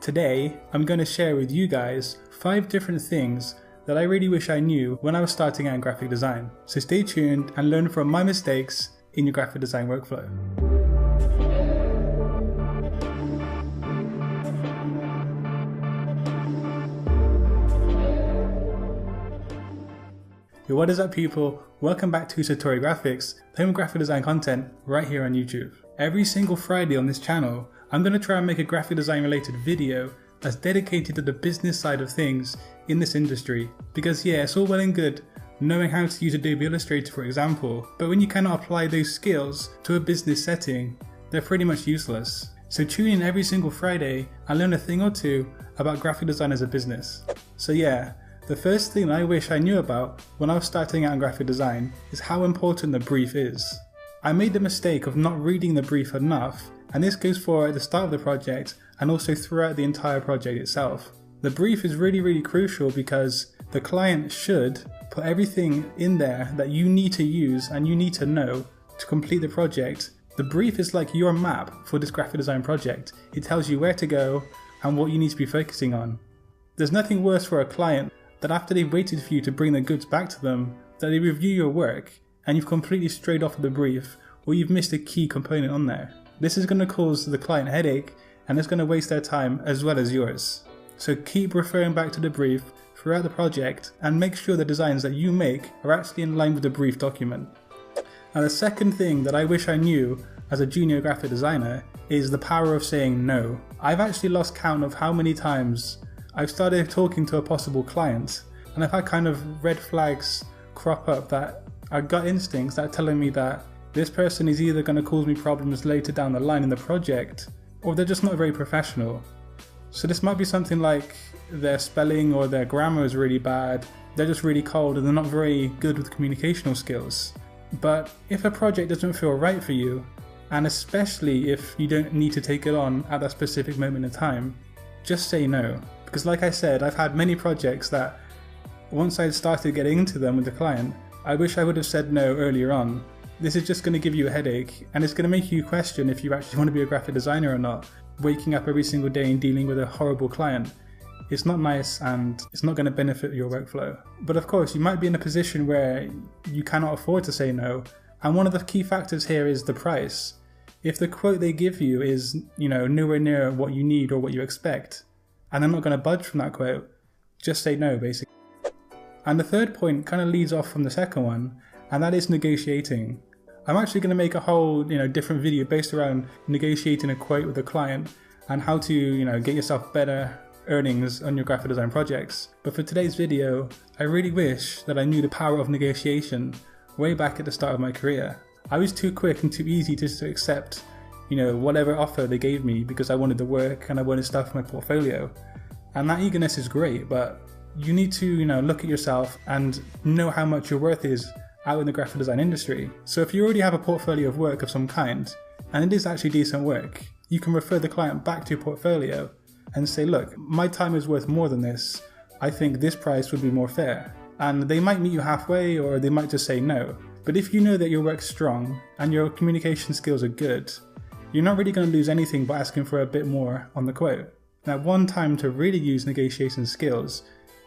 Today, I'm going to share with you guys 5 different things that I really wish I knew when I was starting out in graphic design. So stay tuned and learn from my mistakes in your graphic design workflow. Yo, what is up people? Welcome back to Satori Graphics, the home of graphic design content right here on YouTube. Every single Friday on this channel, I'm going to try and make a graphic design related video that's dedicated to the business side of things in this industry. Because yeah, it's all well and good knowing how to use Adobe Illustrator for example, but when you cannot apply those skills to a business setting, they're pretty much useless. So tune in every single Friday and learn a thing or two about graphic design as a business. So yeah, the first thing I wish I knew about when I was starting out in graphic design is how important the brief is. I made the mistake of not reading the brief enough, and this goes for at the start of the project and also throughout the entire project itself. The brief is really crucial because the client should put everything in there that you need to use and you need to know to complete the project. The brief is like your map for this graphic design project. It tells you where to go and what you need to be focusing on. There's nothing worse for a client that after they've waited for you to bring the goods back to them, that they review your work and you've completely strayed off of the brief or you've missed a key component on there. This is going to cause the client headache and it's going to waste their time as well as yours. So keep referring back to the brief throughout the project and make sure the designs that you make are actually in line with the brief document. Now the second thing that I wish I knew as a junior graphic designer is the power of saying no. I've actually lost count of how many times I've started talking to a possible client and I've had kind of red flags crop up that are gut instincts that are telling me that this person is either going to cause me problems later down the line in the project or they're just not very professional. So this might be something like their spelling or their grammar is really bad, they're just really cold and they're not very good with communicational skills. But if a project doesn't feel right for you, and especially if you don't need to take it on at that specific moment in time, just say no. Because like I said, I've had many projects that once I started getting into them with the client, I wish I would have said no earlier on. This is just going to give you a headache and it's going to make you question if you actually want to be a graphic designer or not. Waking up every single day and dealing with a horrible client. It's not nice and it's not going to benefit your workflow. But of course, you might be in a position where you cannot afford to say no. And one of the key factors here is the price. If the quote they give you is, nowhere near what you need or what you expect, and they're not going to budge from that quote, just say no basically. And the third point kind of leads off from the second one, and that is negotiating. I'm actually going to make a whole different video based around negotiating a quote with a client and how to get yourself better earnings on your graphic design projects. But for today's video, I really wish that I knew the power of negotiation way back at the start of my career. I was too quick and too easy just to accept whatever offer they gave me because I wanted the work and I wanted stuff in my portfolio. And that eagerness is great, but you need to look at yourself and know how much your worth is out in the graphic design industry. So if you already have a portfolio of work of some kind, and it is actually decent work, you can refer the client back to your portfolio and say, look, my time is worth more than this. I think this price would be more fair. And they might meet you halfway or they might just say no. But if you know that your work's strong and your communication skills are good, you're not really going to lose anything by asking for a bit more on the quote. Now, one time to really use negotiation skills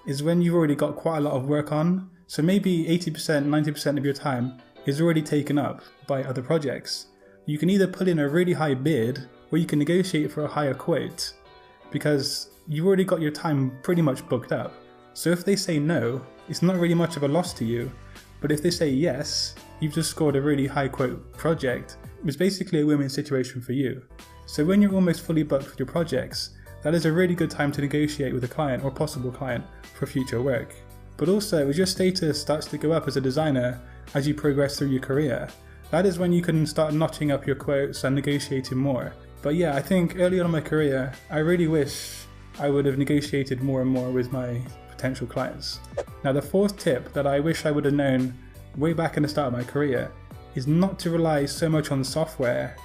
is when you've already got quite a lot of work on. So maybe 80%, 90% of your time is already taken up by other projects. You can either put in a really high bid or you can negotiate for a higher quote because you've already got your time pretty much booked up. So if they say no, it's not really much of a loss to you. But if they say yes, you've just scored a really high quote project. It's basically a win-win situation for you. So when you're almost fully booked with your projects, that is a really good time to negotiate with a client or possible client for future work. But also, as your status starts to go up as a designer as you progress through your career, that is when you can start notching up your quotes and negotiating more. But yeah, I think early on in my career, I really wish I would have negotiated more and more with my potential clients. Now the fourth tip that I wish I would have known way back in the start of my career is not to rely so much on software,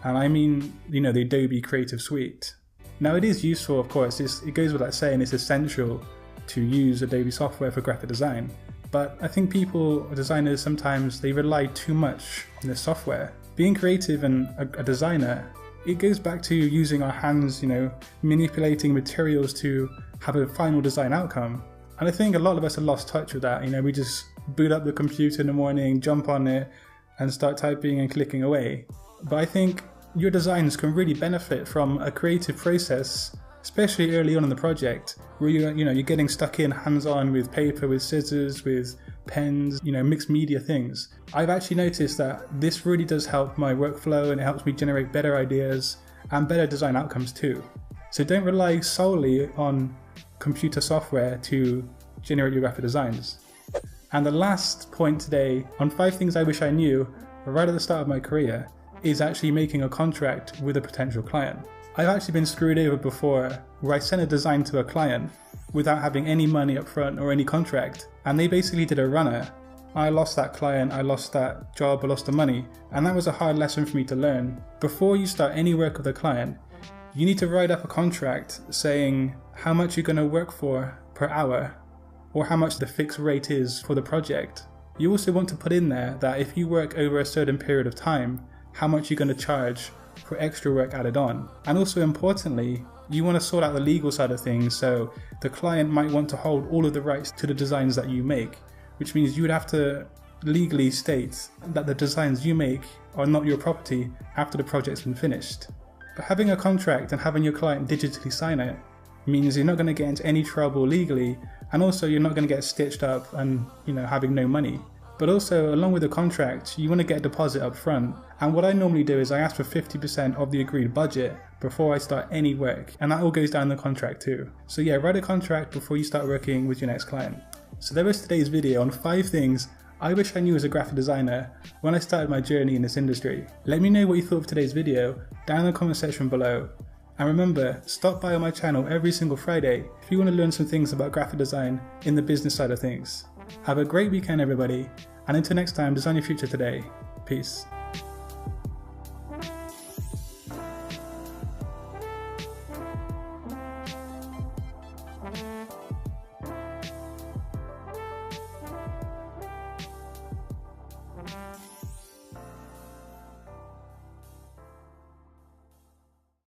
and I mean, the Adobe Creative Suite. Now it is useful, of course, it goes without saying it's essential to use Adobe software for graphic design, but I think designers sometimes they rely too much on this software. Being creative and a designer it goes back to using our hands, manipulating materials to have a final design outcome. And I think a lot of us have lost touch with that. We just boot up the computer in the morning, jump on it, and start typing and clicking away. But I think your designs can really benefit from a creative process, especially early on in the project, where you're getting stuck in hands-on with paper, with scissors, with pens, mixed media things. I've actually noticed that this really does help my workflow, and it helps me generate better ideas and better design outcomes too. So don't rely solely on computer software to generate your graphic designs. And the last point today on 5 things I wish I knew right at the start of my career is actually making a contract with a potential client. I've actually been screwed over before where I sent a design to a client without having any money up front or any contract, and they basically did a runner. I lost that client, I lost that job, I lost the money, and that was a hard lesson for me to learn. Before you start any work with a client, you need to write up a contract saying how much you're going to work for per hour, or how much the fixed rate is for the project. You also want to put in there that if you work over a certain period of time, how much you're going to charge for extra work added on. And also importantly, you want to sort out the legal side of things, so the client might want to hold all of the rights to the designs that you make, which means you would have to legally state that the designs you make are not your property after the project's been finished. But having a contract and having your client digitally sign it means you're not going to get into any trouble legally, and also you're not going to get stitched up and having no money. But also, along with the contract, you want to get a deposit up front. And what I normally do is I ask for 50% of the agreed budget before I start any work, and that all goes down the contract too. So yeah, write a contract before you start working with your next client. So there was today's video on 5 things I wish I knew as a graphic designer when I started my journey in this industry. Let me know what you thought of today's video down in the comment section below. And remember, stop by on my channel every single Friday if you want to learn some things about graphic design in the business side of things. Have a great weekend everybody, and until next time, design your future today. Peace.